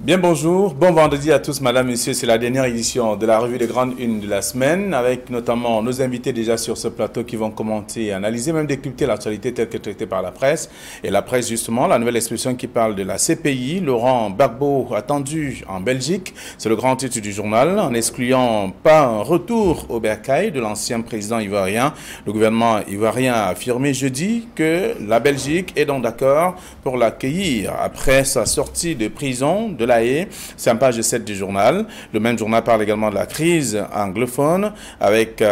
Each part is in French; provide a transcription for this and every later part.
Bien bonjour, bon vendredi à tous, madame, messieurs. C'est la dernière édition de la revue des grandes unes de la semaine, avec notamment nos invités déjà sur ce plateau qui vont commenter, analyser, même décrypter l'actualité telle que traitée par la presse. Et la presse, justement, la nouvelle expression qui parle de la CPI, Laurent Gbagbo attendu en Belgique. C'est le grand titre du journal, en excluant pas un retour au bercail de l'ancien président ivoirien. Le gouvernement ivoirien a affirmé jeudi que la Belgique est donc d'accord pour l'accueillir après sa sortie de prison de la Haye. C'est en page 7 du journal. Le même journal parle également de la crise anglophone avec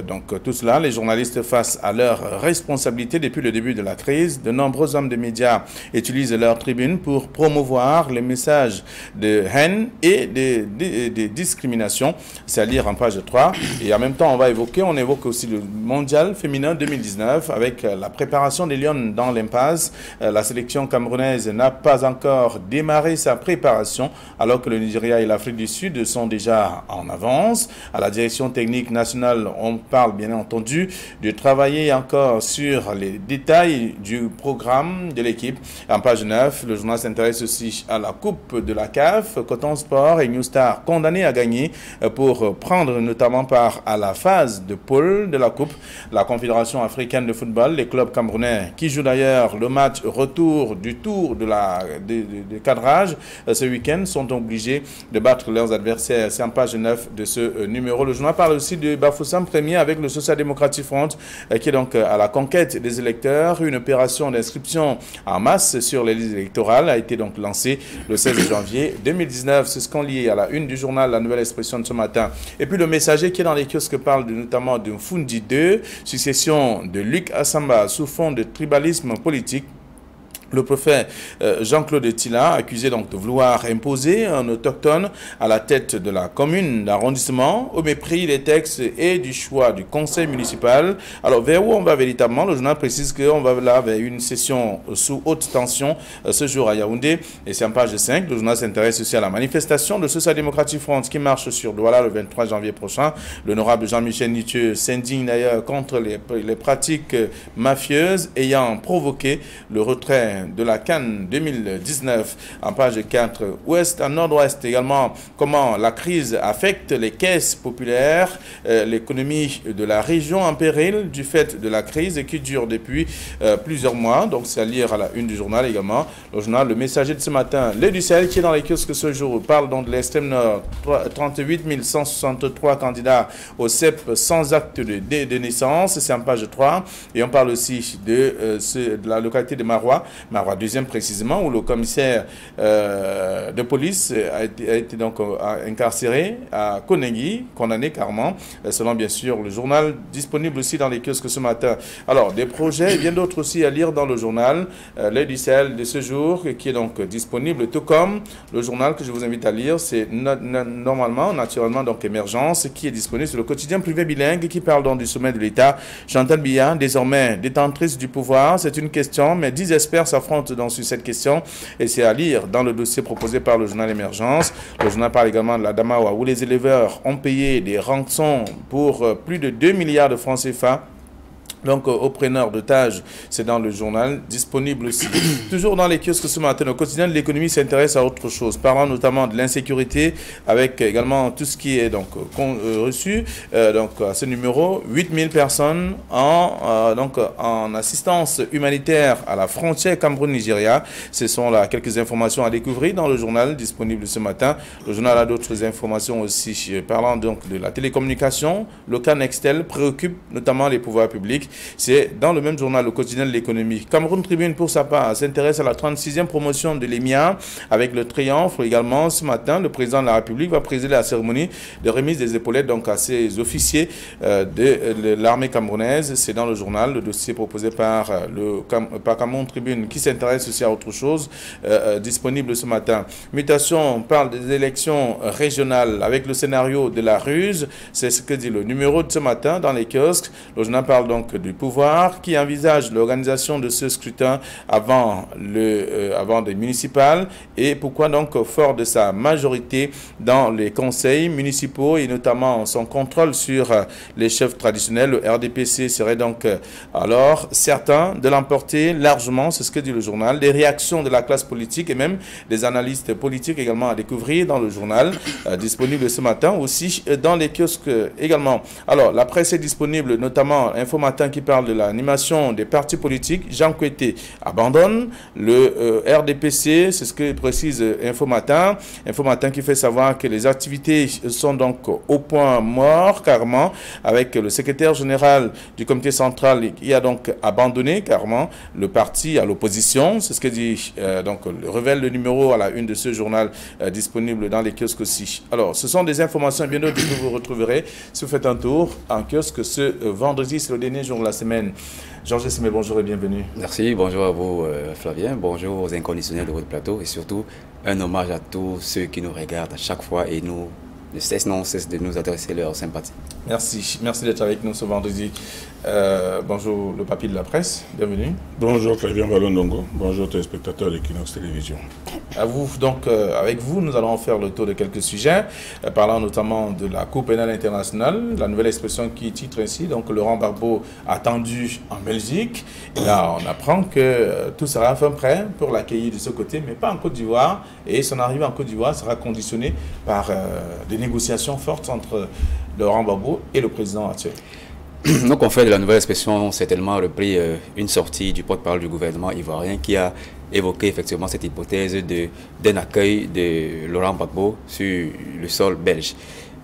donc tout cela. Les journalistes face à leurs responsabilités depuis le début de la crise. De nombreux hommes de médias utilisent leur tribune pour promouvoir les messages de haine et de discrimination. C'est à lire en page 3. Et en même temps, on évoque aussi le mondial féminin 2019 avec la préparation des Lions dans l'impasse. La sélection camerounaise n'a pas encore démarré sa préparation alors que le Nigeria et l'Afrique du Sud sont déjà en avance. À la direction technique nationale, on parle bien entendu de travailler encore sur les détails du programme de l'équipe. En page 9, le journal s'intéresse aussi à la Coupe de la CAF. Coton Sport et New Star condamnés à gagner pour prendre notamment part à la phase de poule de la Coupe. La Confédération africaine de football, les clubs camerounais qui jouent d'ailleurs le match retour du tour de cadrage ce week-end sont obligés de battre leurs adversaires. C'est en page 9 de ce numéro. Le journal parle aussi de Bafoussam Premier avec le Social Democratic Front qui est donc à la conquête des électeurs. Une opération d'inscription en masse sur les listes électorales a été donc lancée le 16 janvier 2019. C'est ce qu'on lit à la une du journal La Nouvelle Expression de ce matin. Et puis le Messager qui est dans les kiosques parle notamment de Fundi 2, succession de Luc Assamba sous fond de tribalisme politique. Le préfet Jean-Claude Tila, accusé donc de vouloir imposer un autochtone à la tête de la commune d'arrondissement au mépris des textes et du choix du conseil municipal. Alors vers où on va véritablement? Le journal précise qu'on va là vers une session sous haute tension ce jour à Yaoundé. Et c'est en page 5. Le journal s'intéresse aussi à la manifestation de Social Democratic Front qui marche sur Douala le 23 janvier prochain. L'honorable Jean-Michel Nitieux s'indigne d'ailleurs contre les pratiques mafieuses ayant provoqué le retrait de la Cannes 2019. En page 4, ouest à nord-ouest également, comment la crise affecte les caisses populaires, l'économie de la région en péril du fait de la crise qui dure depuis plusieurs mois. Donc c'est à lire à la une du journal également. Le journal Le Messager de ce matin, les du Sahel qui est dans les kiosques ce jour parle donc de l'extrême nord. 38 163 candidats au CEP sans acte de naissance. C'est en page 3. Et on parle aussi de la localité de Marois, deuxième précisément, où le commissaire de police a été donc incarcéré à Konengi, condamné carrément, selon bien sûr le journal disponible aussi dans les kiosques ce matin. Alors, des projets et bien d'autres aussi à lire dans le journal, l'œil du Sahel de ce jour, qui est donc disponible, tout comme le journal que je vous invite à lire, c'est naturellement, donc Émergence, qui est disponible sur le quotidien privé bilingue, qui parle donc du sommet de l'État. Chantal Biya, désormais détentrice du pouvoir, c'est une question, mais 10 experts s'affrontent donc sur cette question et c'est à lire dans le dossier proposé par le journal Émergence. Le journal parle également de la Damawa où les éleveurs ont payé des rançons pour plus de 2 milliards de francs CFA. Donc, aux preneurs d'otages, c'est dans le journal, disponible aussi. Toujours dans les kiosques ce matin, le quotidien de l'économie s'intéresse à autre chose, parlant notamment de l'insécurité, avec également tout ce qui est donc reçu. Donc, à ce numéro, 8000 personnes en assistance humanitaire à la frontière Cameroun-Nigeria. Ce sont là quelques informations à découvrir dans le journal, disponible ce matin. Le journal a d'autres informations aussi, parlant donc de la télécommunication. Le cas Nextel préoccupe notamment les pouvoirs publics. C'est dans le même journal, le quotidien de l'économie. Cameroun Tribune, pour sa part, s'intéresse à la 36e promotion de l'EMIA avec le triomphe. Également, ce matin, le président de la République va présider la cérémonie de remise des épaulettes donc, à ses officiers de l'armée camerounaise. C'est dans le journal, le dossier proposé par Cameroun Tribune, qui s'intéresse aussi à autre chose, disponible ce matin. Mutation, on parle des élections régionales avec le scénario de la ruse. C'est ce que dit le numéro de ce matin dans les kiosques. Le journal parle donc du pouvoir qui envisage l'organisation de ce scrutin avant des municipales et pourquoi donc, fort de sa majorité dans les conseils municipaux et notamment son contrôle sur les chefs traditionnels, le RDPC serait donc alors certain de l'emporter largement, c'est ce que dit le journal. Des réactions de la classe politique et même des analystes politiques également à découvrir dans le journal, disponible ce matin, aussi dans les kiosques également. Alors, la presse est disponible, notamment Info Matin qui parle de l'animation des partis politiques. Jean Kouété abandonne le RDPC, c'est ce que précise Info Matin. Info Matin qui fait savoir que les activités sont donc au point mort, carrément, avec le secrétaire général du comité central qui a donc abandonné carrément le parti à l'opposition. C'est ce que dit donc le révèle le numéro à la une de ce journal disponible dans les kiosques aussi. Alors, ce sont des informations bien d'autres que vous retrouverez si vous faites un tour en kiosque ce vendredi, c'est le dernier jour de la semaine. Georges Simé, bonjour et bienvenue. Merci, bonjour à vous Flavien, bonjour aux inconditionnels de votre plateau et surtout un hommage à tous ceux qui nous regardent à chaque fois et nous ne cessent de nous adresser leur sympathie. Merci d'être avec nous ce vendredi. Bonjour le papier de la presse, bienvenue. Bonjour Flavien Vallon-Dongo, bonjour téléspectateurs d'Equinox Télévision. À vous, donc avec vous, nous allons faire le tour de quelques sujets, parlant notamment de la Cour pénale internationale, la nouvelle expression qui titre ainsi, donc Laurent Gbagbo attendu en Belgique. Et là, on apprend que tout sera enfin prêt pour l'accueillir de ce côté, mais pas en Côte d'Ivoire. Et son arrivée en Côte d'Ivoire sera conditionnée par des négociations fortes entre Laurent Gbagbo et le président actuel. Nos confrères de la nouvelle expression ont certainement repris une sortie du porte-parole du gouvernement ivoirien qui a évoqué effectivement cette hypothèse d'un accueil de Laurent Gbagbo sur le sol belge.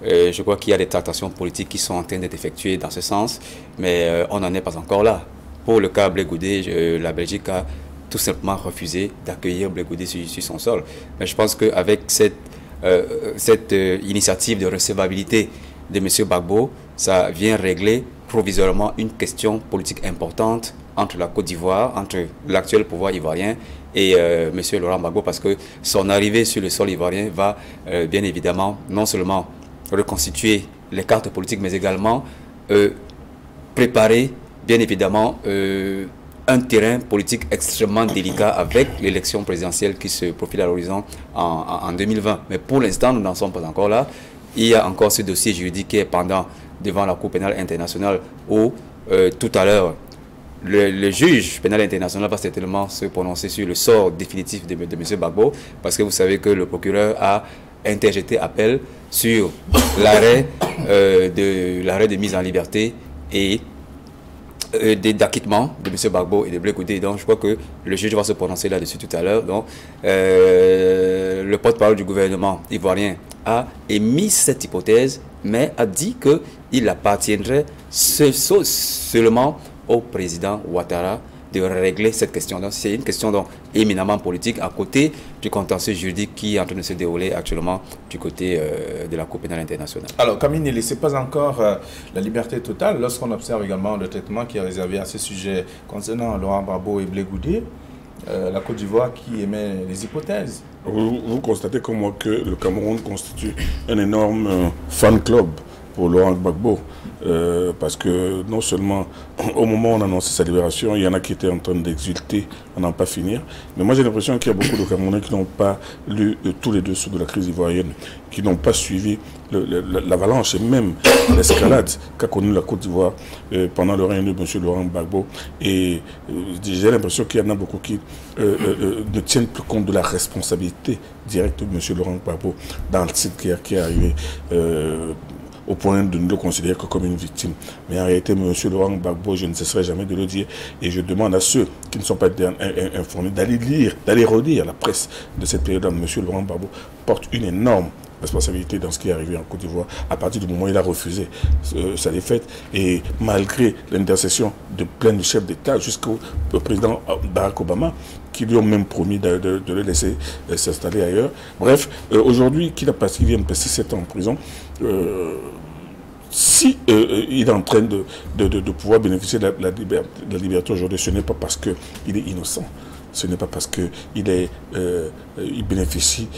Je crois qu'il y a des tractations politiques qui sont en train d'être effectuées dans ce sens, mais on n'en est pas encore là. Pour le cas Blé Goudé, la Belgique a tout simplement refusé d'accueillir Blé Goudé sur son sol. Mais je pense qu'avec cette initiative de recevabilité de M. Gbagbo, ça vient régler provisoirement une question politique importante entre la Côte d'Ivoire, entre l'actuel pouvoir ivoirien et M. Laurent Gbagbo, parce que son arrivée sur le sol ivoirien va bien évidemment non seulement reconstituer les cartes politiques, mais également préparer bien évidemment un terrain politique extrêmement délicat avec l'élection présidentielle qui se profile à l'horizon en 2020. Mais pour l'instant, nous n'en sommes pas encore là. Il y a encore ce dossier juridique qui est pendant devant la Cour pénale internationale où tout à l'heure, le juge pénal international va certainement se prononcer sur le sort définitif de M. Gbagbo, parce que vous savez que le procureur a interjeté appel sur l'arrêt de mise en liberté et d'acquittement de M. Gbagbo et de Blé Goudé. Donc je crois que le juge va se prononcer là-dessus tout à l'heure. Donc le porte-parole du gouvernement ivoirien a émis cette hypothèse, mais a dit qu'il appartiendrait seulement au président Ouattara de régler cette question. Donc c'est une question donc éminemment politique à côté du contentieux juridique qui est en train de se dérouler actuellement du côté de la Cour pénale internationale. Alors Camille ne laissez pas encore la liberté totale lorsqu'on observe également le traitement qui est réservé à ce sujet concernant Laurent Gbagbo et Blé Goudé, la Côte d'Ivoire qui émet les hypothèses. Vous constatez comme moi que le Cameroun constitue un énorme fan club pour Laurent Gbagbo. Parce que non seulement au moment où on annonçait sa libération, il y en a qui étaient en train d'exulter à n'en pas finir. Mais moi j'ai l'impression qu'il y a beaucoup de Camerounais qui n'ont pas lu tous les dessous de la crise ivoirienne, qui n'ont pas suivi l'avalanche et même l'escalade qu'a connue la Côte d'Ivoire pendant le règne de M. Laurent Gbagbo. Et j'ai l'impression qu'il y en a beaucoup qui ne tiennent plus compte de la responsabilité directe de M. Laurent Gbagbo dans cette guerre qui est arrivée au point de ne le considérer que comme une victime. Mais en réalité, M. Laurent Gbagbo, je ne cesserai jamais de le dire, et je demande à ceux qui ne sont pas informés d'aller lire, d'aller relire la presse de cette période où M. Laurent Gbagbo porte une énorme responsabilité dans ce qui est arrivé en Côte d'Ivoire à partir du moment où il a refusé sa défaite, et malgré l'intercession de plein de chefs d'État jusqu'au président Barack Obama, qui lui ont même promis de le laisser s'installer ailleurs. Bref, aujourd'hui, qu'il vient de passer 7 ans en prison, si il est en train de pouvoir bénéficier de la liberté aujourd'hui, ce n'est pas parce qu'il est innocent. Ce n'est pas parce qu'il bénéficie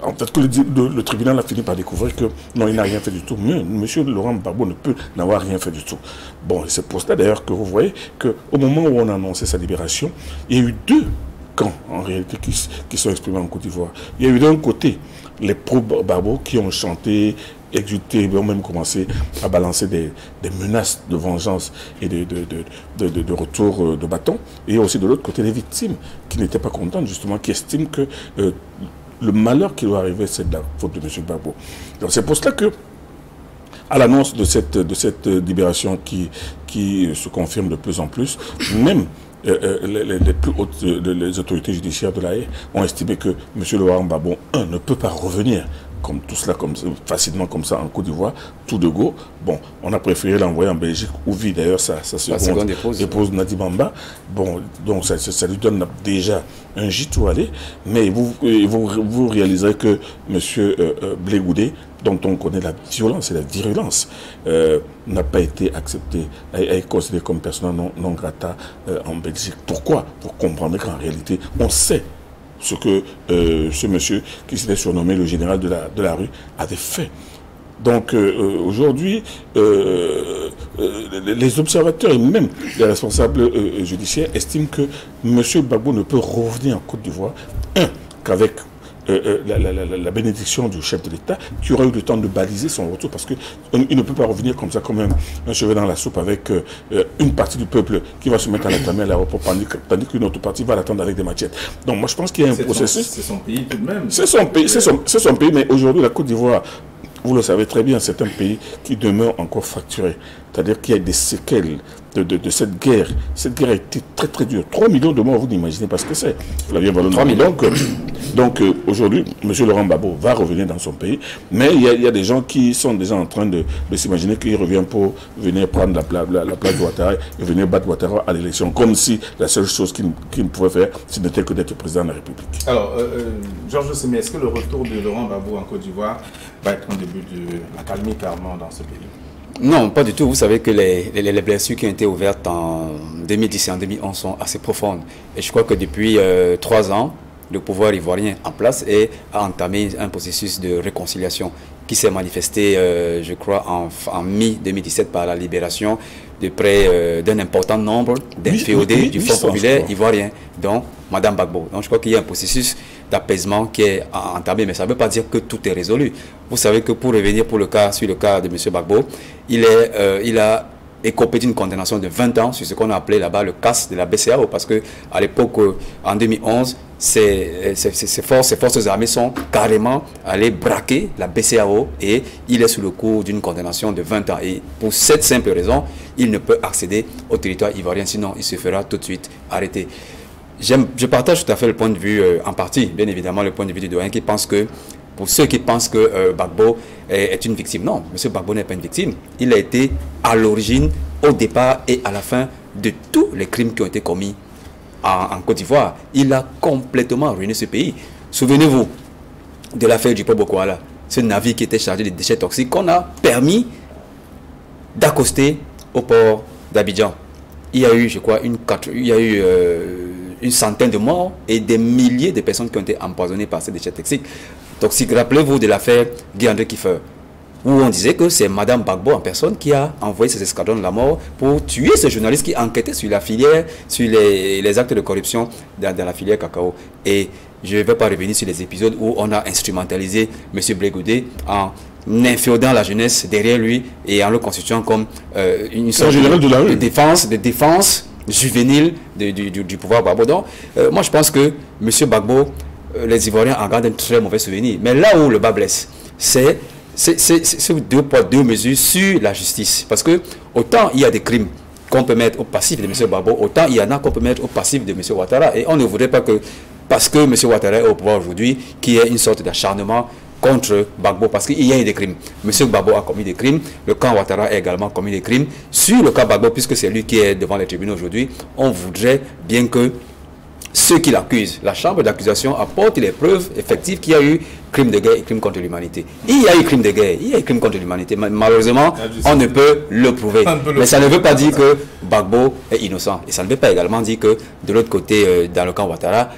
en fait, que le tribunal a fini par découvrir que non, il n'a rien fait du tout. Mais M. Laurent Gbagbo ne peut n'avoir rien fait du tout. Bon, c'est pour cela d'ailleurs que vous voyez qu'au moment où on a annoncé sa libération, il y a eu deux camps, en réalité, qui sont exprimés en Côte d'Ivoire. Il y a eu d'un côté les pro-Gbagbo qui ont chanté, exulté, ont même commencé à balancer des menaces de vengeance et de retour de bâton. Et aussi de l'autre côté les victimes qui n'étaient pas contentes, justement, qui estiment que le malheur qui doit arriver, c'est de la faute de M. Gbagbo. Donc c'est pour cela que, à l'annonce de cette libération qui se confirme de plus en plus, même les plus hautes les autorités judiciaires de la Haye ont estimé que M. Laurent Gbagbo, ne peut pas revenir comme tout cela, facilement comme ça en Côte d'Ivoire, tout de go. Bon, on a préféré l'envoyer en Belgique, où vit d'ailleurs sa seconde épouse Nadi Bamba. Bon, donc ça lui donne déjà un gîte où aller, mais vous réaliserez que M. Blé Goudé, dont on connaît la violence et la virulence, n'a pas été accepté, est considéré comme persona non grata en Belgique. Pourquoi? Pour comprendre qu'en réalité, on sait ce que ce monsieur qui s'était surnommé le général de la rue avait fait. Donc aujourd'hui, les observateurs et même les responsables judiciaires estiment que M. Gbagbo ne peut revenir en Côte d'Ivoire, qu'avec la bénédiction du chef de l'État, qui aura eu le temps de baliser son retour, parce qu'il ne peut pas revenir comme ça, comme un cheveu dans la soupe, avec une partie du peuple qui va se mettre à l'attamer à l'aéroport, tandis qu'une autre partie va l'attendre avec des machettes. Donc moi je pense qu'il y a un processus. C'est son pays tout de même. C'est son pays, c'est son pays, mais aujourd'hui la Côte d'Ivoire, vous le savez très bien, c'est un pays qui demeure encore fracturé. C'est-à-dire qu'il y a des séquelles de cette guerre. Cette guerre a été très très dure. 3 millions de morts, vous n'imaginez pas ce que c'est. Flavien Vallon. 3 millions. Donc aujourd'hui, M. Laurent Gbagbo va revenir dans son pays, mais il y a des gens qui sont déjà en train de s'imaginer qu'il revient pour venir prendre la place de Ouattara et venir battre Ouattara à l'élection, comme si la seule chose qu'il pouvait faire, ce n'était que d'être président de la République. Alors, Georges Semi, est-ce que le retour de Laurent Gbagbo en Côte d'Ivoire va être un début de la calmie carrément dans ce pays? Non, pas du tout. Vous savez que les blessures qui ont été ouvertes en 2010 et en 2011 sont assez profondes. Et je crois que depuis 3 ans, le pouvoir ivoirien en place a entamé un processus de réconciliation qui s'est manifesté, je crois, en mi-2017 par la libération de près d'un important nombre d'inféodés du Front populaire ivoirien, dont Mme Gbagbo. Donc je crois qu'il y a un processus d'apaisement qui est entamé, mais ça ne veut pas dire que tout est résolu. Vous savez que pour revenir sur le cas de M. Gbagbo, il a écopé d'une condamnation de 20 ans sur ce qu'on a appelé là-bas le casse de la BCEAO, parce qu'à l'époque, en 2011, ces forces armées sont carrément allées braquer la BCEAO et il est sous le coup d'une condamnation de 20 ans. Et pour cette simple raison, il ne peut accéder au territoire ivoirien, sinon il se fera tout de suite arrêter. Je partage tout à fait le point de vue, en partie, bien évidemment, le point de vue du doyen qui pense que, pour ceux qui pensent que Gbagbo est une victime, non, M. Gbagbo n'est pas une victime. Il a été à l'origine, au départ et à la fin de tous les crimes qui ont été commis en Côte d'Ivoire. Il a complètement ruiné ce pays. Souvenez-vous de l'affaire du Port Bokoala, ce navire qui était chargé de déchets toxiques qu'on a permis d'accoster au port d'Abidjan. Il y a eu, je crois, une centaine de morts et des milliers de personnes qui ont été empoisonnées par ces déchets toxiques. Rappelez-vous de l'affaire Guy-André Kiefer, où on disait que c'est Mme Gbagbo en personne qui a envoyé ces escadrons de la mort pour tuer ce journaliste qui enquêtait sur la filière, sur les actes de corruption dans la filière cacao. Et je ne vais pas revenir sur les épisodes où on a instrumentalisé M. Blé Goudé en inféodant la jeunesse derrière lui et en le constituant comme une sorte de défense juvénile du pouvoir Gbagbo. Donc, moi je pense que M. Gbagbo, les Ivoiriens en gardent un très mauvais souvenir. Mais là où le bas blesse, c'est deux poids, deux mesures sur la justice. Parce que autant il y a des crimes qu'on peut mettre au passif de M. Gbagbo, autant il y en a qu'on peut mettre au passif de M. Ouattara. Et on ne voudrait pas que, parce que M. Ouattara est au pouvoir aujourd'hui, qu'il y ait une sorte d'acharnement contre Gbagbo, parce qu'il y a eu des crimes. M. Gbagbo a commis des crimes, le camp Ouattara a également commis des crimes. Sur le cas Gbagbo, puisque c'est lui qui est devant les tribunaux aujourd'hui, on voudrait bien que ceux qui l'accusent, la chambre d'accusation apporte les preuves effectives qu'il y a eu crime de guerre et crime contre l'humanité. Il y a eu crime de guerre, il y a eu crime contre l'humanité. Malheureusement, on ne peut le prouver. Mais ça ne veut pas dire que Gbagbo est innocent. Et ça ne veut pas également dire que de l'autre côté, dans le camp Ouattara,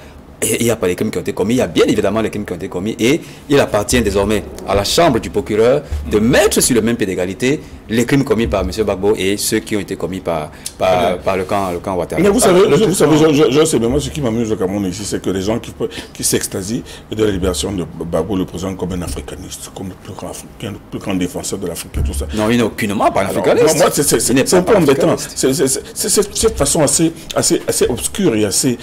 Et il n'y a pas les crimes qui ont été commis, il y a bien évidemment les crimes qui ont été commis et il appartient désormais à la chambre du procureur de mettre sur le même pied d'égalité les crimes commis par M. Gbagbo et ceux qui ont été commis par le camp Ouattara. Mais vous savez, je sais même ce qui m'amuse au Cameroun ici, c'est que les gens qui s'extasient de la libération de Gbagbo le présentent comme un africaniste, comme le plus grand défenseur de l'Afrique et tout ça. Non, il n'est aucunement pas africaniste. Moi, c'est un peu embêtant. C'est cette façon assez obscure et assez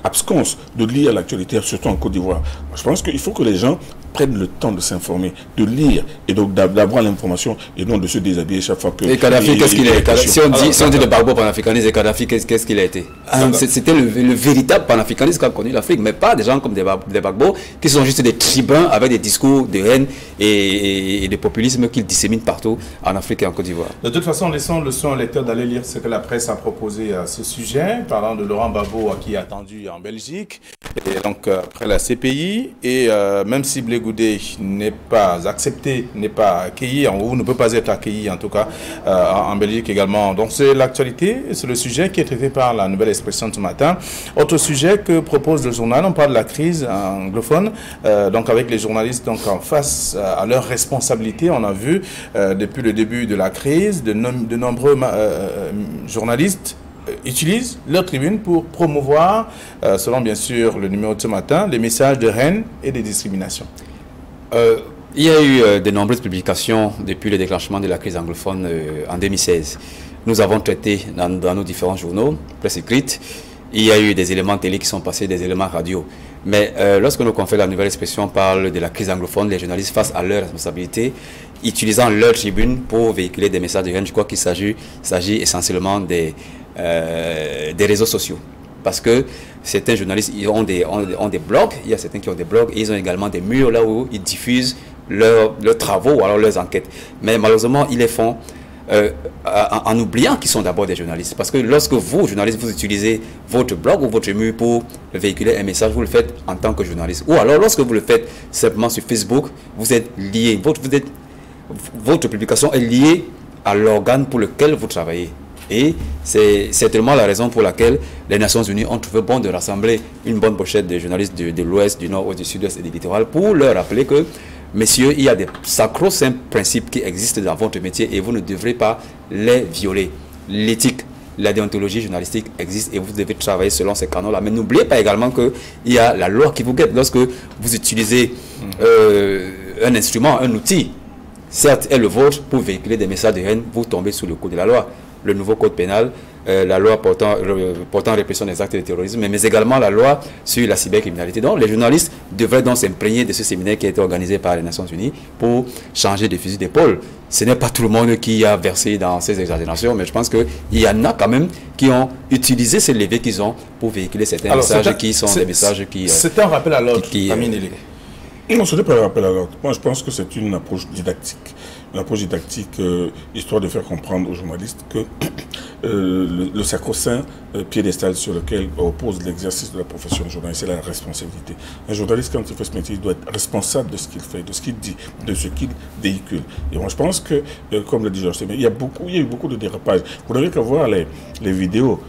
absconce de lire l'actualité, surtout en Côte d'Ivoire. Je pense qu'il faut que les gens prennent le temps de s'informer, de lire et donc d'avoir l'information et non de se déshabiller chaque fois que... Et Kadhafi, qu'est-ce qu'il est? Si on dit de Gbagbo panafricaniste, et Kadhafi, qu'est-ce qu'il a été? C'était le véritable panafricaniste qu'a connu l'Afrique, mais pas des gens comme des Gbagbo qui sont juste des tribuns avec des discours de haine et de populisme qu'ils disséminent partout en Afrique et en Côte d'Ivoire. De toute façon, laissons le son lecteur d'aller lire ce que la presse a proposé à ce sujet, parlant de Laurent Gbagbo qui est attendu en Belgique, et donc après la CPI, et même si Blé Goudé n'est pas accepté, n'est pas accueilli, ou ne peut pas être accueilli en tout cas en Belgique également. Donc c'est l'actualité, c'est le sujet qui est traité par la Nouvelle Expression ce matin. Autre sujet que propose le journal, on parle de la crise anglophone, donc avec les journalistes donc en face à leurs responsabilités. On a vu depuis le début de la crise, de nombreux journalistes utilisent leur tribune pour promouvoir, selon bien sûr le numéro de ce matin, les messages de haine et de discrimination. Il y a eu de nombreuses publications depuis le déclenchement de la crise anglophone en 2016. Nous avons traité dans nos différents journaux, presse écrite, il y a eu des éléments télé qui sont passés, des éléments radio. Mais lorsque nos confrères de la Nouvelle Expression parlent de la crise anglophone, les journalistes face à leurs responsabilités, utilisant leur tribune pour véhiculer des messages de haine, je crois qu'il s'agit essentiellement des réseaux sociaux. Parce que certains journalistes ils ont des blogs, il y a certains qui ont des blogs, et ils ont également des murs là où ils diffusent leurs travaux ou alors leurs enquêtes. Mais malheureusement, ils les font en oubliant qu'ils sont d'abord des journalistes. Parce que lorsque vous, journalistes, vous utilisez votre blog ou votre mur pour véhiculer un message, vous le faites en tant que journaliste. Ou alors lorsque vous le faites simplement sur Facebook, vous êtes lié, votre publication est liée à l'organe pour lequel vous travaillez. Et c'est certainement la raison pour laquelle les Nations Unies ont trouvé bon de rassembler une bonne pochette de journalistes de l'Ouest, du Nord, du Sud-Ouest et du littoral pour leur rappeler que, messieurs, il y a des sacro-saints principes qui existent dans votre métier et vous ne devrez pas les violer. L'éthique, la déontologie journalistique existe et vous devez travailler selon ces canons-là. Mais n'oubliez pas également qu'il y a la loi qui vous guette. Lorsque vous utilisez un instrument, un outil, certes est le vôtre pour véhiculer des messages de haine, vous tombez sous le coup de la loi. Le nouveau code pénal, la loi portant répression des actes de terrorisme, mais également la loi sur la cybercriminalité. Donc les journalistes devraient donc s'imprégner de ce séminaire qui a été organisé par les Nations Unies pour changer de fusil d'épaule. Ce n'est pas tout le monde qui a versé dans ces exagérations, mais je pense qu'il y en a quand même qui ont utilisé ces leviers qu'ils ont pour véhiculer certains messages qui sont des messages qui... C'est un rappel à l'ordre, Amine Elie. Non, ce n'est pas un rappel à l'ordre. Moi, je pense que c'est une approche didactique. Une approche didactique, histoire de faire comprendre aux journalistes que le sacro-saint piédestal sur lequel repose l'exercice de la profession de journaliste, c'est la responsabilité. Un journaliste, quand il fait ce métier, il doit être responsable de ce qu'il fait, de ce qu'il dit, de ce qu'il véhicule. Et moi, je pense que, comme le dit Georges Sémé, il y a eu beaucoup de dérapages. Vous n'avez qu'à voir les vidéos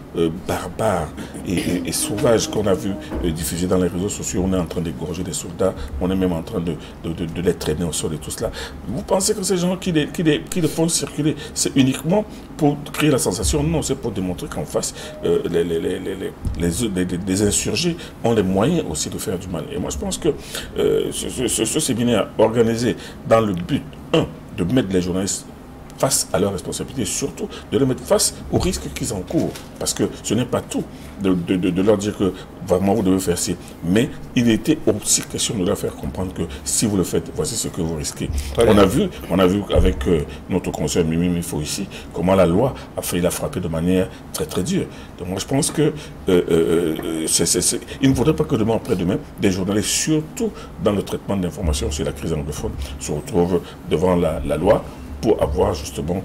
barbares et sauvages qu'on a vu diffusées dans les réseaux sociaux. On est en train d'égorger des soldats, on est même en train de les traîner au sol et tout cela. Vous pensez que ces gens qui le font circuler, c'est uniquement pour créer la sensation? Non, c'est pour démontrer qu'en face, les insurgés ont les moyens aussi de faire du mal. Et moi, je pense que ce séminaire organisé dans le but, de mettre les journalistes face à leurs responsabilités, surtout de les mettre face aux risques qu'ils encourent. Parce que ce n'est pas tout de leur dire que vraiment vous devez faire ci. Mais il était aussi question de leur faire comprendre que si vous le faites, voici ce que vous risquez. On a vu avec notre conseiller Mimi Mifo ici, comment la loi a failli la frapper de manière très très dure. Donc moi je pense que il ne faudrait pas que demain après-demain, des journalistes, surtout dans le traitement d'informations sur la crise anglophone, se retrouvent devant la loi pour avoir justement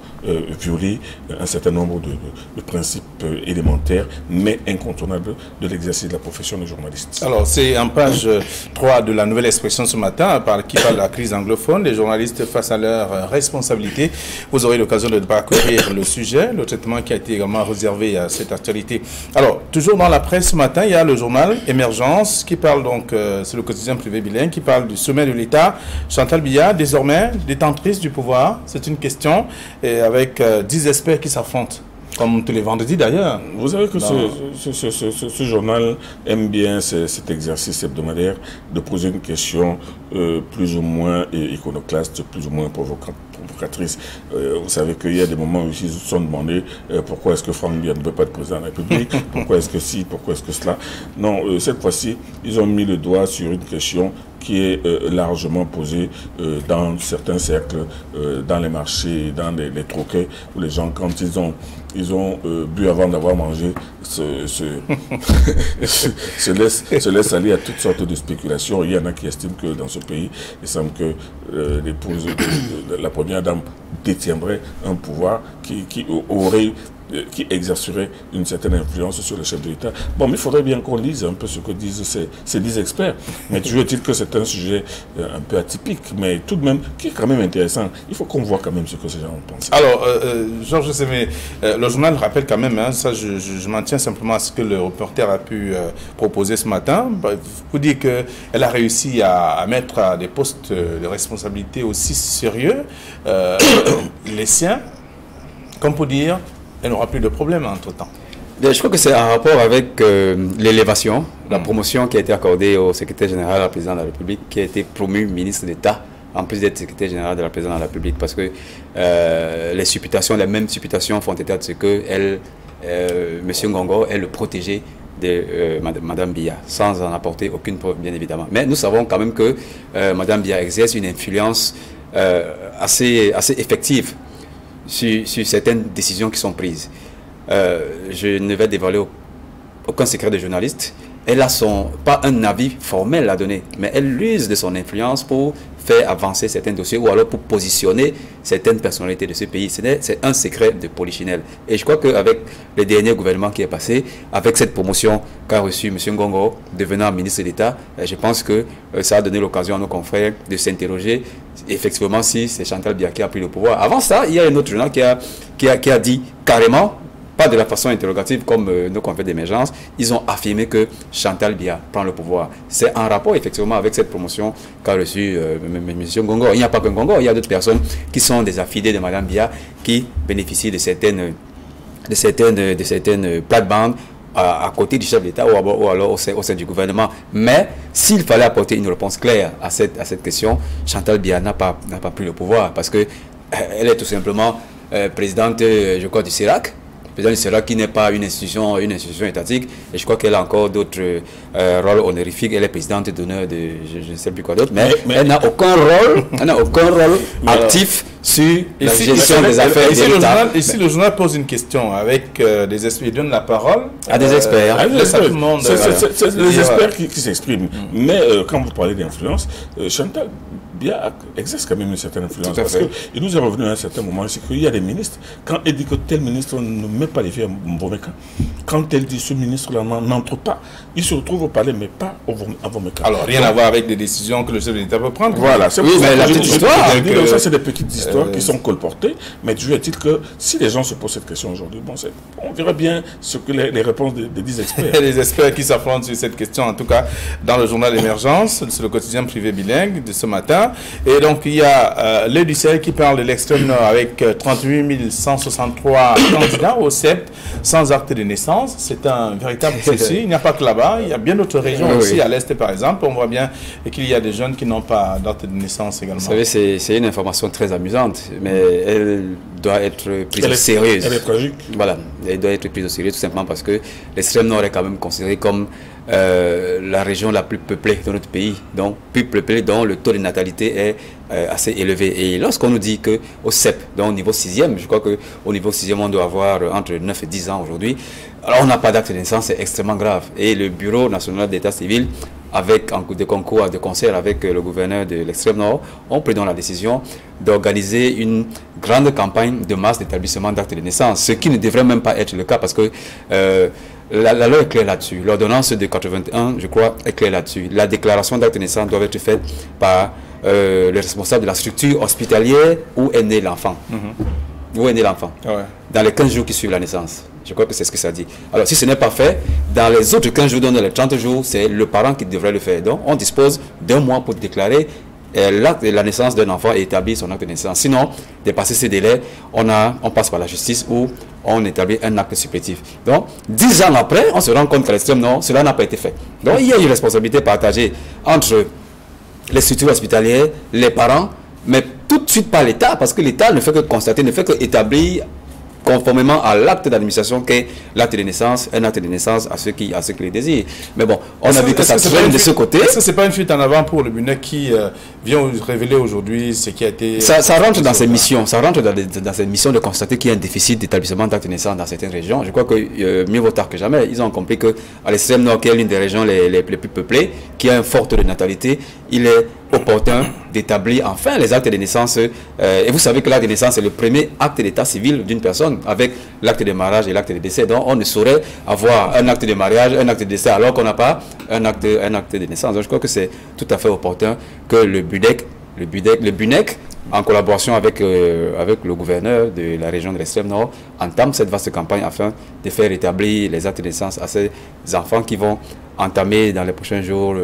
violé un certain nombre de principes élémentaires, mais incontournables de l'exercice de la profession de journaliste. Alors, c'est en page 3 de la Nouvelle Expression ce matin, qui parle de la crise anglophone, les journalistes face à leurs responsabilités. Vous aurez l'occasion de parcourir le sujet, le traitement qui a été également réservé à cette actualité. Alors, toujours dans la presse ce matin, il y a le journal Émergence qui parle donc, c'est le quotidien privé bilingue, qui parle du sommet de l'État. Chantal Biya, désormais détentrice du pouvoir, c'est une question, et avec 10 experts qui s'affrontent. Comme tous les vendredis d'ailleurs. Vous savez que ce journal aime bien cet exercice hebdomadaire de poser une question plus ou moins iconoclaste, plus ou moins provocatrice. Vous savez qu'il y a des moments où ils se sont demandé pourquoi est-ce que Franck Biya ne veut pas être président de la République, pourquoi est-ce que si, pourquoi est-ce que cela. Non, cette fois-ci, ils ont mis le doigt sur une question qui est largement posée dans certains cercles, dans les marchés, dans les troquets, où les gens, quand ils ont bu avant d'avoir mangé, se laissent aller à toutes sortes de spéculations. Il y en a qui estiment que dans ce pays, il semble que l'épouse de la première dame détiendrait un pouvoir qui exercerait une certaine influence sur le chef de l'État. Bon, mais il faudrait bien qu'on lise un peu ce que disent ces 10 experts. Mais toujours est-il que c'est un sujet un peu atypique, mais tout de même, qui est quand même intéressant. Il faut qu'on voit quand même ce que ces gens pensent. Alors, Georges Sémé, le journal rappelle quand même, hein, ça je m'en tiens simplement à ce que le reporter a pu proposer ce matin. Vous dire qu'elle a réussi à mettre à des postes de responsabilité aussi sérieux les siens, comme pour dire, elle n'aura plus de problème entre-temps. Je crois que c'est en rapport avec l'élévation, la promotion qui a été accordée au secrétaire général de la présidence de la République, qui a été promu ministre d'État, en plus d'être secrétaire général de la présidence de la République, parce que les mêmes supputations font état de ce que M. Ngongo est le protégé de Mme Biya, sans en apporter aucune preuve, bien évidemment. Mais nous savons quand même que Mme Biya exerce une influence assez effective sur certaines décisions qui sont prises. Je ne vais dévoiler aucun secret de journaliste. Elle a pas un avis formel à donner, mais elle use de son influence pour faire avancer certains dossiers ou alors pour positionner certaines personnalités de ce pays. C'est un secret de polichinelle. Et je crois qu'avec le dernier gouvernement qui est passé, avec cette promotion qu'a reçue M. Ngongo, devenant ministre d'État, je pense que ça a donné l'occasion à nos confrères de s'interroger effectivement si c'est Chantal Biya qui a pris le pouvoir. Avant ça, il y a un autre journal qui a dit carrément, pas de la façon interrogative comme nos confrères d'émergence, ils ont affirmé que Chantal Biya prend le pouvoir. C'est en rapport effectivement avec cette promotion qu'a reçue M. Ngongo. Il n'y a pas que Ngongo, il y a d'autres personnes qui sont des affidés de Mme Biya qui bénéficient de certaines plates-bandes à côté du chef d'État ou alors au sein du gouvernement. Mais s'il fallait apporter une réponse claire à cette question, Chantal Biya n'a pas pris le pouvoir parce qu'elle est tout simplement présidente, je crois, du CERAC. Président du CERAC qui n'est pas une institution étatique, et je crois qu'elle a encore d'autres rôles honorifiques. Elle est présidente d'honneur de je ne sais plus quoi d'autre, mais elle n'a aucun rôle actif sur la gestion des affaires de l'État. Ici, le journal pose une question avec des experts. Il donne la parole à des experts. C'est les experts qui s'expriment. Mais quand vous parlez d'influence, Chantal Biya exerce quand même une certaine influence. Parce qu'il nous est revenu à un certain moment, c'est qu'il y a des ministres, quand elle dit que tel ministre ne met pas les pieds à Mbomeka, quand elle dit ce ministre-là n'entre pas, il se retrouve au palais, mais pas à Mbomeka. Alors, rien à voir avec des décisions que le chef de l'État peut prendre. Voilà, c'est mais la petite histoire. Ça, c'est des petites histoires qui sont colportées, mais toujours est-il que si les gens se posent cette question aujourd'hui, bon, on verra bien ce que les réponses des 10 experts. Il y a des experts qui s'affrontent sur cette question, en tout cas, dans le journal Émergence, c'est le quotidien privé bilingue de ce matin. Et donc, il y a l'Éducel qui parle de l'extrême nord avec 38 163 candidats au CEP sans acte de naissance. C'est un véritable souci. Il n'y a pas que là-bas, il y a bien d'autres régions aussi, à l'Est par exemple. On voit bien qu'il y a des jeunes qui n'ont pas d'acte de naissance également. Vous savez, c'est une information très amusante, mais elle doit être prise au sérieux. Elle est tragique. Voilà, elle doit être prise au sérieux tout simplement parce que l'extrême nord est quand même considéré comme la région la plus peuplée de notre pays, donc plus peuplée, dont le taux de natalité est assez élevé. Et lorsqu'on nous dit qu'au CEP, donc au niveau 6e, je crois qu'au niveau 6e, on doit avoir entre 9 et 10 ans aujourd'hui, alors on n'a pas d'acte de naissance, c'est extrêmement grave. Et le Bureau national d'état civil avec en de concours, de concert avec le gouverneur de l'extrême nord, ont pris donc la décision d'organiser une grande campagne de masse d'établissement d'actes de naissance, ce qui ne devrait même pas être le cas parce que la loi est claire là-dessus. L'ordonnance de 81, je crois, est claire là-dessus. La déclaration d'actes de naissance doit être faite par le responsable de la structure hospitalière où est né l'enfant. Où est né l'enfant. Ouais. Dans les 15 jours qui suivent la naissance. Je crois que c'est ce que ça dit. Alors, si ce n'est pas fait, dans les autres 15 jours, dans les 30 jours, c'est le parent qui devrait le faire. Donc, on dispose d'un mois pour déclarer l'acte de la naissance d'un enfant et établir son acte de naissance. Sinon, dépasser ces délais, on passe par la justice où on établit un acte supplétif. Donc, 10 ans après, on se rend compte qu'à l'extrême nord, cela n'a pas été fait. Donc, il y a une responsabilité partagée entre les structures hospitalières, les parents, mais tout de suite par l'État, parce que l'État ne fait que constater, ne fait que établir conformément à l'acte d'administration qu'est l'acte de naissance, un acte de naissance à ceux qui le désirent. Mais bon, on a vu que ça traîne de ce côté. Est-ce que ce n'est pas une fuite en avant pour le BUNEC qui vient révéler aujourd'hui ce qui a été... Ça rentre dans ses missions, ça rentre dans ses missions de constater qu'il y a un déficit d'établissement d'actes de naissance dans certaines régions. Je crois que mieux vaut tard que jamais. Ils ont compris qu'à l'extrême nord, qui est l'une des régions les plus peuplées, qui a un fort taux de natalité, il est opportun d'établir enfin les actes de naissance. Et vous savez que l'acte de naissance est le premier acte d'état civil d'une personne, avec l'acte de mariage et l'acte de décès. Donc on ne saurait avoir un acte de mariage, un acte de décès, alors qu'on n'a pas un acte de naissance. Donc je crois que c'est tout à fait opportun que le BUNEC, en collaboration avec le gouverneur de la région de l'extrême nord, entame cette vaste campagne afin de faire établir les actes de naissance à ces enfants qui vont entamer dans les prochains jours,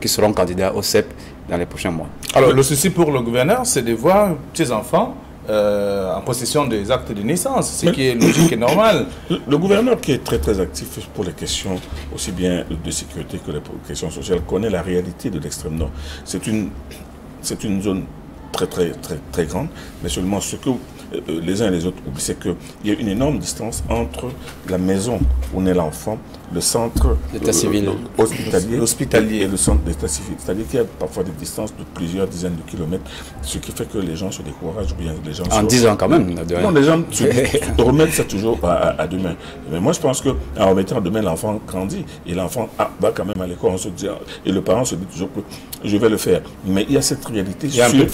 qui seront candidats au CEP dans les prochains mois. Alors le souci pour le gouverneur, c'est de voir ces enfants en possession des actes de naissance, ce qui est logique et normal. Le gouverneur, qui est très très actif pour les questions aussi bien de sécurité que les questions sociales, connaît la réalité de l'extrême nord. C'est une zone très grande, mais seulement ce que les uns et les autres oublient, c'est qu'il y a une énorme distance entre la maison où naît l'enfant, le centre hospitalier et le centre d'état civil. C'est-à-dire qu'il y a parfois des distances de plusieurs dizaines de kilomètres, ce qui fait que les gens se découragent. Bien, les gens en 10 ans quand même. Non, les gens remettent ça toujours à demain. Mais moi, je pense qu'en remettant à demain, l'enfant grandit et l'enfant va quand même à l'école. Et le parent se dit toujours que je vais le faire. Mais il y a cette réalité. Il y a un peu de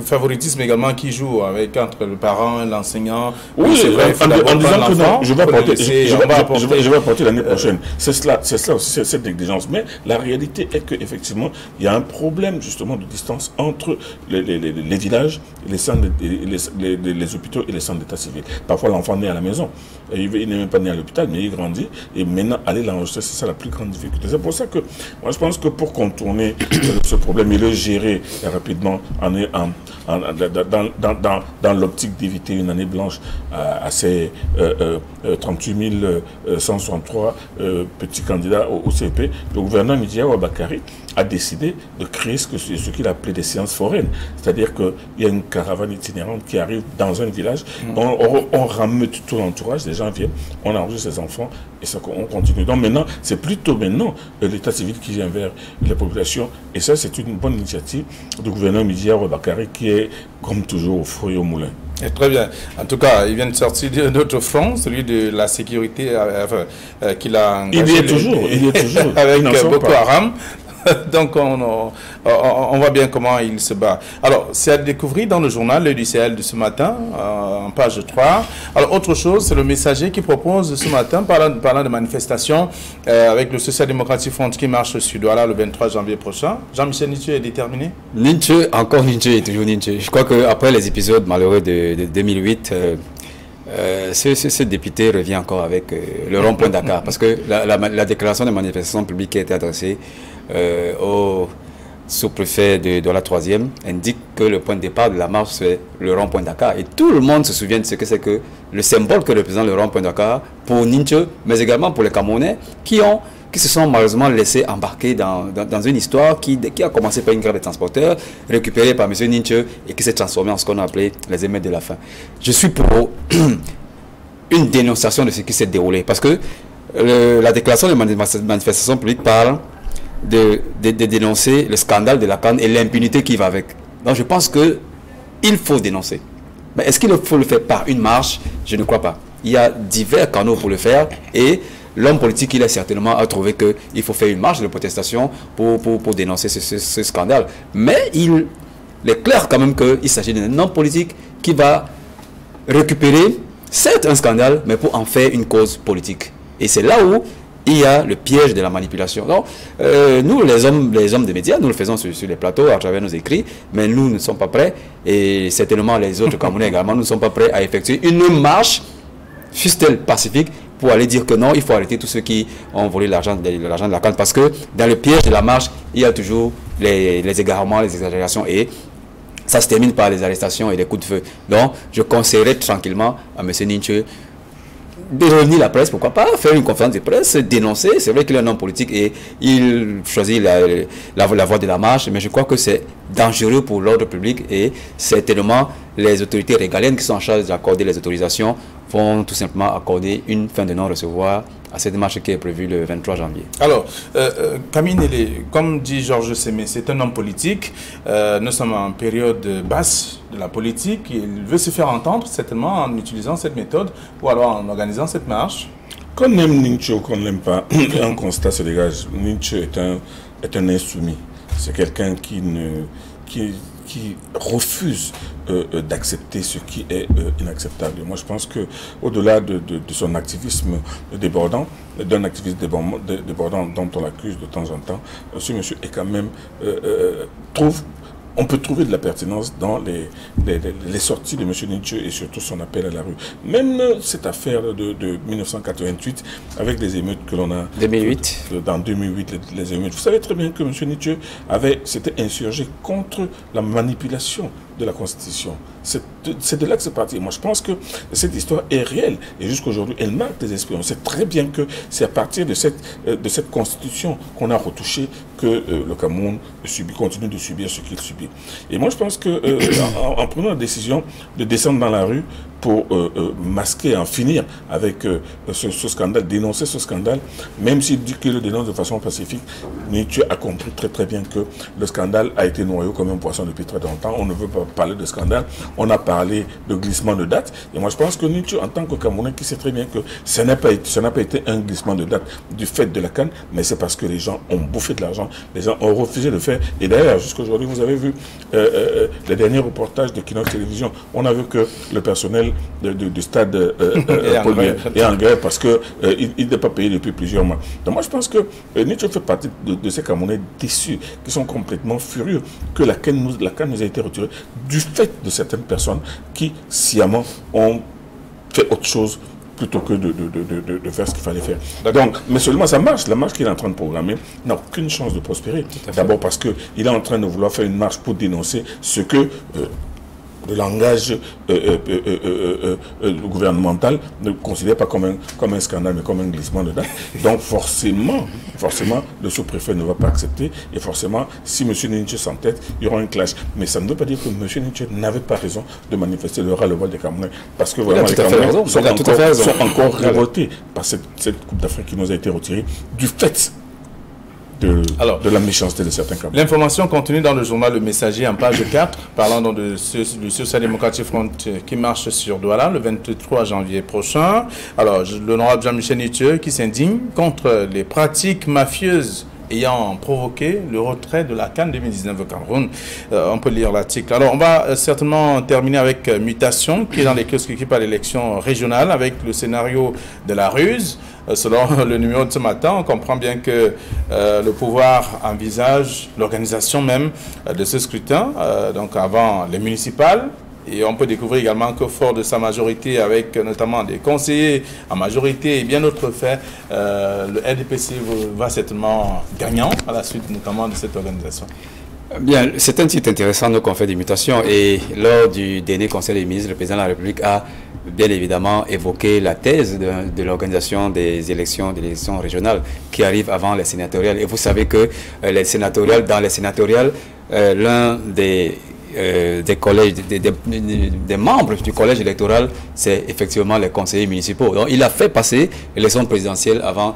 favoritisme également qui joue entre le parent et l'enseignant. Oui, c'est vrai. En disant que non, je vais apporter l'année prochaine. C'est cela aussi, cette négligence. Mais la réalité est qu'effectivement, il y a un problème justement de distance entre les villages, les hôpitaux et les centres d'état civil. Parfois, l'enfant naît à la maison. Il n'est même pas né à l'hôpital, mais il grandit. Et maintenant, aller l'enregistrer, c'est ça la plus grande difficulté. C'est pour ça que moi, je pense que pour contourner ce problème et le gérer rapidement dans l'optique d'éviter une année blanche à ces 38 163 petits candidats au CEP, le gouverneur Midia Ouabakari a décidé de créer ce qu'il appelait des séances foraines. C'est-à-dire qu'il y a une caravane itinérante qui arrive dans un village, on rameute tout l'entourage, les gens viennent, on enregistre ses enfants et ça, on continue. Donc maintenant, c'est plutôt maintenant l'état civil qui vient vers les populations. Et ça, c'est une bonne initiative du gouverneur Midia Ouabakari qui est, comme toujours, au four et au moulin. Et très bien. En tout cas, il vient de sortir d'un autre front, celui de la sécurité qu'il a engagé. Il y est toujours. Avec Boko Haram. Donc, on voit bien comment il se bat. Alors, c'est à découvrir dans le journal L'Œil du Sahel de ce matin, en page 3. Alors, autre chose, c'est le Messager qui propose ce matin, parlant de manifestations avec le Social Democratic Front qui marche au Sud-Ouala le 23 janvier prochain. Jean-Michel Ninche est déterminé? Ninche, encore Ninche et toujours Ninche. Je crois qu'après les épisodes malheureux de 2008, ce député revient encore avec le rond-point Dakar. Parce que la déclaration de manifestation publique qui a été adressée au sous-préfet de la 3e indique que le point de départ de la marche c'est le rond-point Dakar. Et tout le monde se souvient de ce que c'est que le symbole que représente le rond-point Dakar pour Ninche, mais également pour les Camerounais qui se sont malheureusement laissés embarquer dans une histoire qui a commencé par une grève des transporteurs, récupérée par M. Ninche et qui s'est transformée en ce qu'on a appelé les émeutes de la faim. Je suis pour une dénonciation de ce qui s'est déroulé parce que la déclaration de manifestation publique parle de dénoncer le scandale de la CAN et l'impunité qui va avec. Donc je pense qu'il faut dénoncer. Mais est-ce qu'il faut le faire par une marche? Je ne crois pas. Il y a divers canaux pour le faire et l'homme politique, il a certainement à trouver qu'il faut faire une marche de protestation pour dénoncer ce scandale. Mais il est clair quand même qu'il s'agit d'un homme politique qui va récupérer, certes un scandale, mais pour en faire une cause politique. Et c'est là où il y a le piège de la manipulation. Donc, nous, les hommes des médias, nous le faisons sur les plateaux, à travers nos écrits, mais nous ne sommes pas prêts, et certainement les autres Camerounais également, nous ne sommes pas prêts à effectuer une marche, fût-elle pacifique, pour aller dire que non, il faut arrêter tous ceux qui ont volé l'argent de la CAN, parce que dans le piège de la marche, il y a toujours les égarements, les exagérations, et ça se termine par les arrestations et les coups de feu. Donc, je conseillerais tranquillement à M. Ninche de revenir la presse, pourquoi pas, faire une conférence de presse, dénoncer. C'est vrai qu'il est un homme politique et il choisit la voie de la marche, mais je crois que c'est dangereux pour l'ordre public et certainement les autorités régaliennes qui sont en charge d'accorder les autorisations vont tout simplement accorder une fin de non-recevoir à cette marche qui est prévue le 23 janvier. Alors, Camille Nélé, comme dit Georges Sémé, c'est un homme politique. Nous sommes en période basse de la politique. Il veut se faire entendre, certainement, en utilisant cette méthode ou alors en organisant cette marche. Qu'on aime Ninche ou qu'on ne l'aime pas, un constat se dégage. Ninche est un insoumis. C'est quelqu'un qui refuse d'accepter ce qui est inacceptable. Moi, je pense qu'au-delà de son activisme débordant, d'un activisme débordant dont on l'accuse de temps en temps, ce monsieur est quand même on peut trouver de la pertinence dans les sorties de M. Ninche et surtout son appel à la rue. Même cette affaire de 1988 avec les émeutes que l'on a... 2008. Dans 2008, les émeutes. Vous savez très bien que M. Ninche s'était insurgé contre la manipulation de la Constitution. C'est de là que c'est parti. Moi, je pense que cette histoire est réelle. Et jusqu'aujourd'hui, elle marque des esprits. On sait très bien que c'est à partir de cette Constitution qu'on a retouché que le Cameroun continue de subir ce qu'il subit. Et moi, je pense que en prenant la décision de descendre dans la rue pour masquer, en finir avec ce scandale, dénoncer ce scandale, même s'il dit qu'il le dénonce de façon pacifique, Ninche a compris très très bien que le scandale a été noyé comme un poisson depuis très longtemps. On ne veut pas parler de scandale, on a parlé de glissement de date. Et moi je pense que Ninche, en tant que Camerounais, qui sait très bien que ça n'a pas été un glissement de date du fait de la CAN, mais c'est parce que les gens ont bouffé de l'argent, les gens ont refusé de faire. Et d'ailleurs, jusqu'aujourd'hui, vous avez vu les derniers reportages de Kino Télévision, on a vu que le personnel du stade est en grève parce qu'il n'est pas payé depuis plusieurs mois. Donc moi je pense que Ninche fait partie de ces Camerounais déçus, qui sont complètement furieux que la CAN nous a été retirée du fait de certaines personnes qui sciemment ont fait autre chose plutôt que de faire ce qu'il fallait faire. Donc, mais seulement ça marche. La marche qu'il est en train de programmer n'a aucune chance de prospérer. D'abord parce qu'il est en train de vouloir faire une marche pour dénoncer ce que le langage gouvernemental ne considère pas comme un scandale, mais comme un glissement de date. Donc forcément, le sous-préfet ne va pas accepter. Et forcément, si M. Ninche s'entête, il y aura un clash. Mais ça ne veut pas dire que M. Ninche n'avait pas raison de manifester le ras-le-bol des Camerounais. Parce que vraiment, les Camerounais sont encore révoltés par cette Coupe d'Afrique qui nous a été retirée du fait de la méchanceté de certains Camerounais. L'information contenue dans le journal Le Messager en page 4, parlant donc du Social Democratic Front qui marche sur Douala le 23 janvier prochain. Alors, l'honorable Jean-Michel Ninche qui s'indigne contre les pratiques mafieuses ayant provoqué le retrait de la CAN 2019 au Cameroun. On peut lire l'article. Alors, on va certainement terminer avec Mutation, qui est dans les kiosques équipés à l'élection régionale, avec le scénario de la ruse. Selon le numéro de ce matin, on comprend bien que le pouvoir envisage l'organisation même de ce scrutin, donc avant les municipales. Et on peut découvrir également que fort de sa majorité, avec notamment des conseillers en majorité et bien d'autres faits, le RDPC va certainement gagnant à la suite notamment de cette organisation. Bien, c'est un titre intéressant, donc on fait des mutations. Et lors du dernier Conseil des ministres, le président de la République a bien évidemment évoqué la thèse de l'organisation des élections régionales qui arrivent avant les sénatoriales. Et vous savez que dans les sénatoriales, l'un des collèges, des membres du collège électoral, c'est effectivement les conseillers municipaux. Donc il a fait passer l'élection présidentielle avant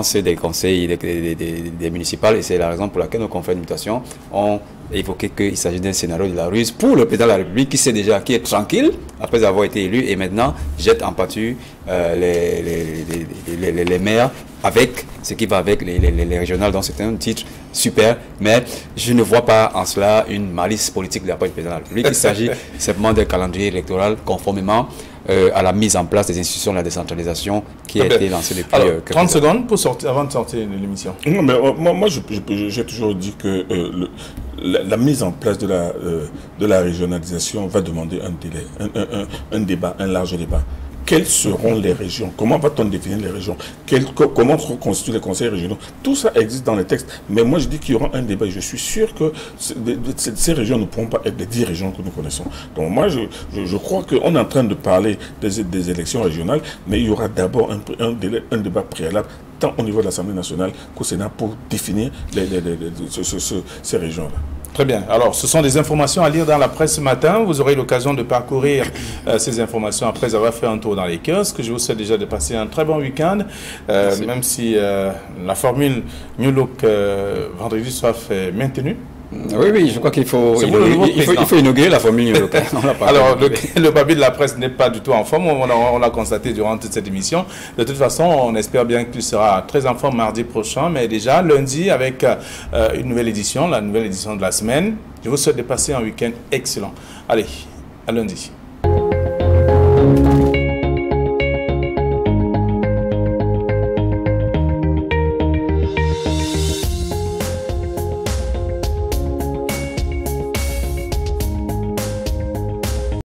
ceux des conseils des municipales, et c'est la raison pour laquelle nos confrères de mutation ont évoqué qu'il s'agit d'un scénario de la ruse pour le président de la République qui est tranquille après avoir été élu et maintenant jette en pâture les maires avec ce qui va avec les régionales. Donc c'est un titre super, mais je ne vois pas en cela une malice politique de la part du président de la République. Il s'agit simplement d'un calendrier électoral conformément à la mise en place des institutions de la décentralisation qui a été lancée depuis... Alors, 30 secondes pour sortir, avant de sortir de l'émission. Non, mais moi j'ai toujours dit que la mise en place de la régionalisation va demander un délai, un débat, un large débat. Quelles seront les régions? Comment va-t-on définir les régions? Comment seront constitués les conseils régionaux? Tout ça existe dans les textes. Mais moi, je dis qu'il y aura un débat. Je suis sûr que ces régions ne pourront pas être les 10 régions que nous connaissons. Donc moi, je crois qu'on est en train de parler des élections régionales, mais il y aura d'abord un débat préalable, tant au niveau de l'Assemblée nationale qu'au Sénat, pour définir ces régions-là. Très bien. Alors, ce sont des informations à lire dans la presse ce matin. Vous aurez l'occasion de parcourir ces informations après avoir fait un tour dans les kiosques. Je vous souhaite déjà de passer un très bon week-end, même si la formule New Look vendredi soir est maintenue. Oui, je crois qu'il faut inaugurer la formule New Look. Alors, le papier de la presse n'est pas du tout en forme. On l'a constaté durant toute cette émission. De toute façon, on espère bien qu'il sera très en forme mardi prochain, mais déjà lundi avec une nouvelle édition, la nouvelle édition de la semaine. Je vous souhaite de passer un week-end excellent. Allez, à lundi.